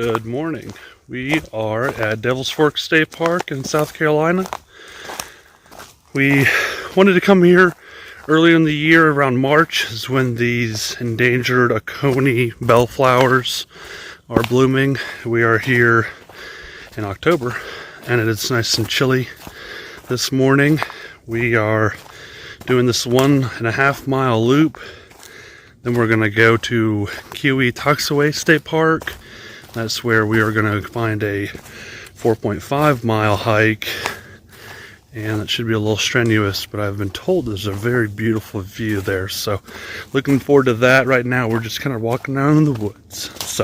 Good morning. We are at Devil's Fork State Park in South Carolina. We wanted to come here early in the year. Around March is when these endangered Oconee bellflowers are blooming. We are here in October and it is nice and chilly this morning. We are doing this 1.5 mile loop. Then we're going to go to Keowee-Toxaway State Park. That's where we are going to find a 4.5 mile hike, and it should be a little strenuous, but I've been told there's a very beautiful view there, so looking forward to that. Right now we're just kind of walking around in the woods.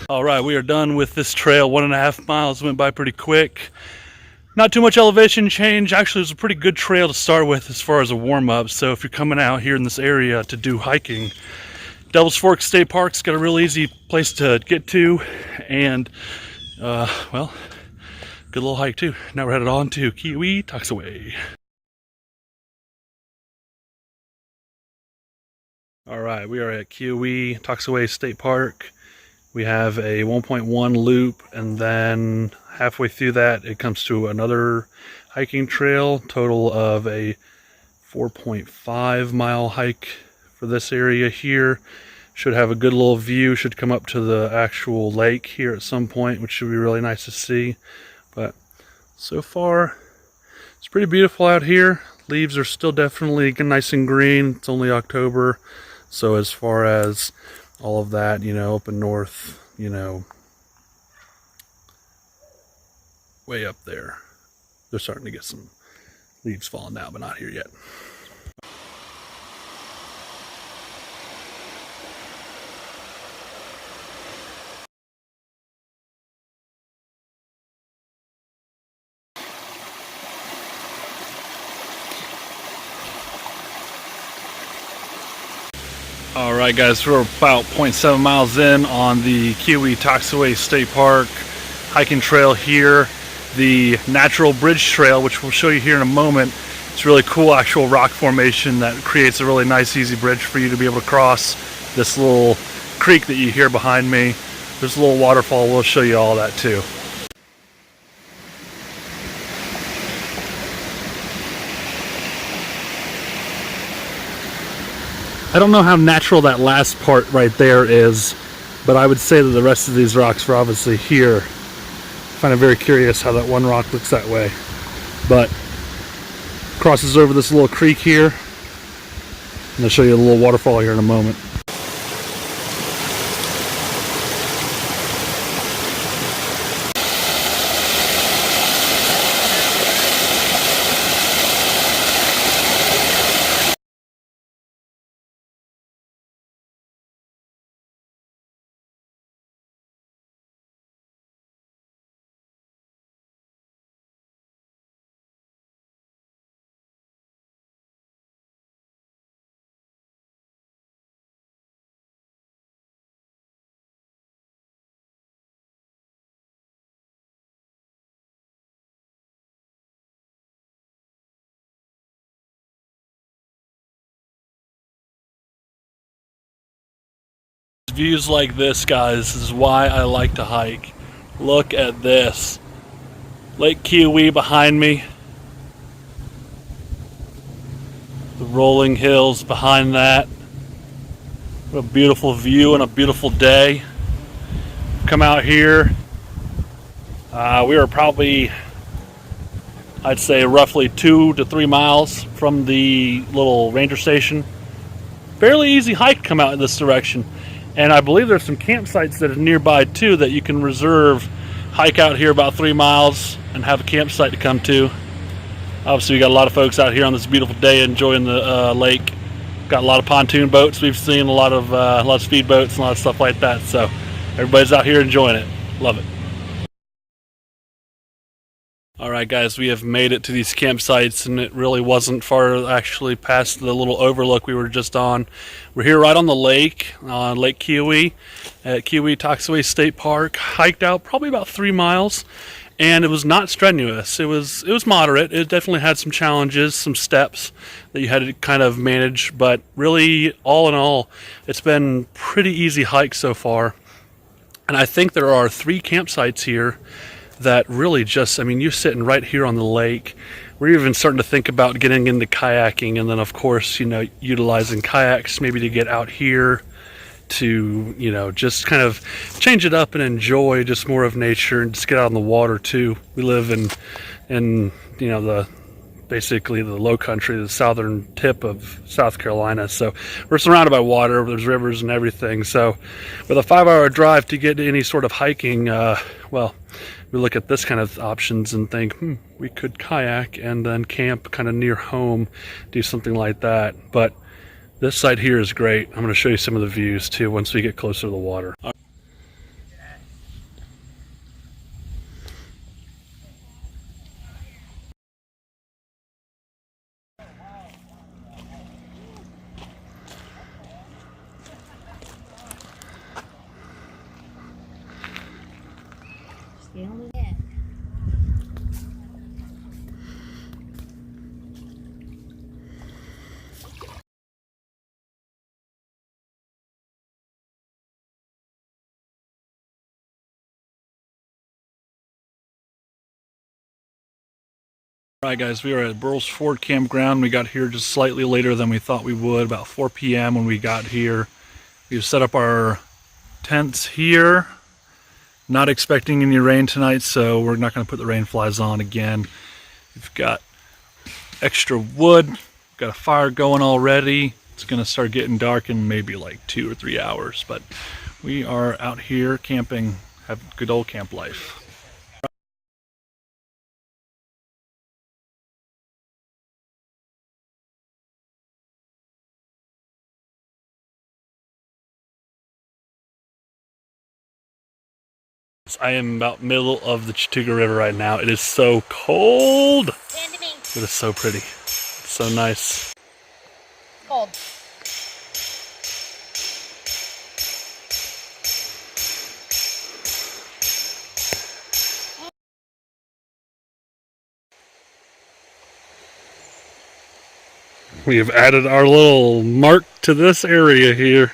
All right, we are done with this trail. 1.5 miles went by pretty quick. Not too much elevation change. Actually, it was a pretty good trail to start with as far as a warm-up. So if you're coming out here in this area to do hiking, Devil's Fork State Park's got a real easy place to get to, and well, good little hike too. Now we're headed on to Keowee-Toxaway. All right, we are at Keowee-Toxaway State Park. We have a 1.1 loop, and then halfway through that it comes to another hiking trail. Total of a 4.5 mile hike for this area here. Should have a good little view. Should come up to the actual lake here at some point, which should be really nice to see. But so far it's pretty beautiful out here. Leaves are still definitely nice and green. It's only October, so as far as all of that, you know, up in north, you know, way up there, they're starting to get some leaves falling down, but not here yet. All right, guys, we're about 0.7 miles in on the Keowee-Toxaway State Park hiking trail here. The natural bridge trail, which we'll show you here in a moment. It's really cool actual rock formation that creates a really nice easy bridge for you to be able to cross this little creek that you hear behind me. There's a little waterfall. We'll show you all that too. I don't know how natural that last part right there is, but I would say that the rest of these rocks are obviously here. I find it very curious how that one rock looks that way. But crosses over this little creek here, and I'll show you a little waterfall here in a moment. Views like this, guys, is why I like to hike. Look at this. Lake Keowee behind me. The rolling hills behind that. What a beautiful view and a beautiful day. Come out here. We are probably, I'd say, roughly 2 to 3 miles from the little ranger station. Fairly easy hike to come out in this direction. And I believe there's some campsites that are nearby too that you can reserve hike out here about 3 miles and have a campsite to come to. Obviously, we got a lot of folks out here on this beautiful day enjoying the lake. Got a lot of pontoon boats we've seen, a lot of speed boats, and a lot of stuff like that. So everybody's out here enjoying it. Love it. All right, guys, we have made it to these campsites, and it really wasn't far actually past the little overlook we were just on. We're here right on the lake, on Lake Keowee, at Keowee-Toxaway State Park. Hiked out probably about 3 miles, and it was not strenuous. It was moderate. It definitely had some challenges, some steps that you had to kind of manage, but really, all in all, it's been pretty easy hike so far. And I think there are 3 campsites here that really just, I mean, you're sitting right here on the lake. We're even starting to think about getting into kayaking, and then of course, you know, utilizing kayaks maybe to get out here to, you know, just kind of change it up and enjoy just more of nature and just get out on the water too. We live in you know, basically the low country, the southern tip of South Carolina. So we're surrounded by water, there's rivers and everything. So with a 5-hour drive to get to any sort of hiking, well, we look at this kind of options and think, we could kayak and then camp kind of near home, do something like that. But this site here is great. I'm going to show you some of the views too once we get closer to the water. Alright guys, we are at Burles Ford Campground. We got here just slightly later than we thought we would, about 4 p.m. when we got here. We've set up our tents here. Not expecting any rain tonight, so we're not going to put the rain flies on again. We've got extra wood, we've got a fire going already. It's going to start getting dark in maybe like 2 or 3 hours, but we are out here camping, having good old camp life. I am about middle of the Chattooga River right now. It is so cold, but it's so pretty. It's so nice. Cold. We have added our little mark to this area here.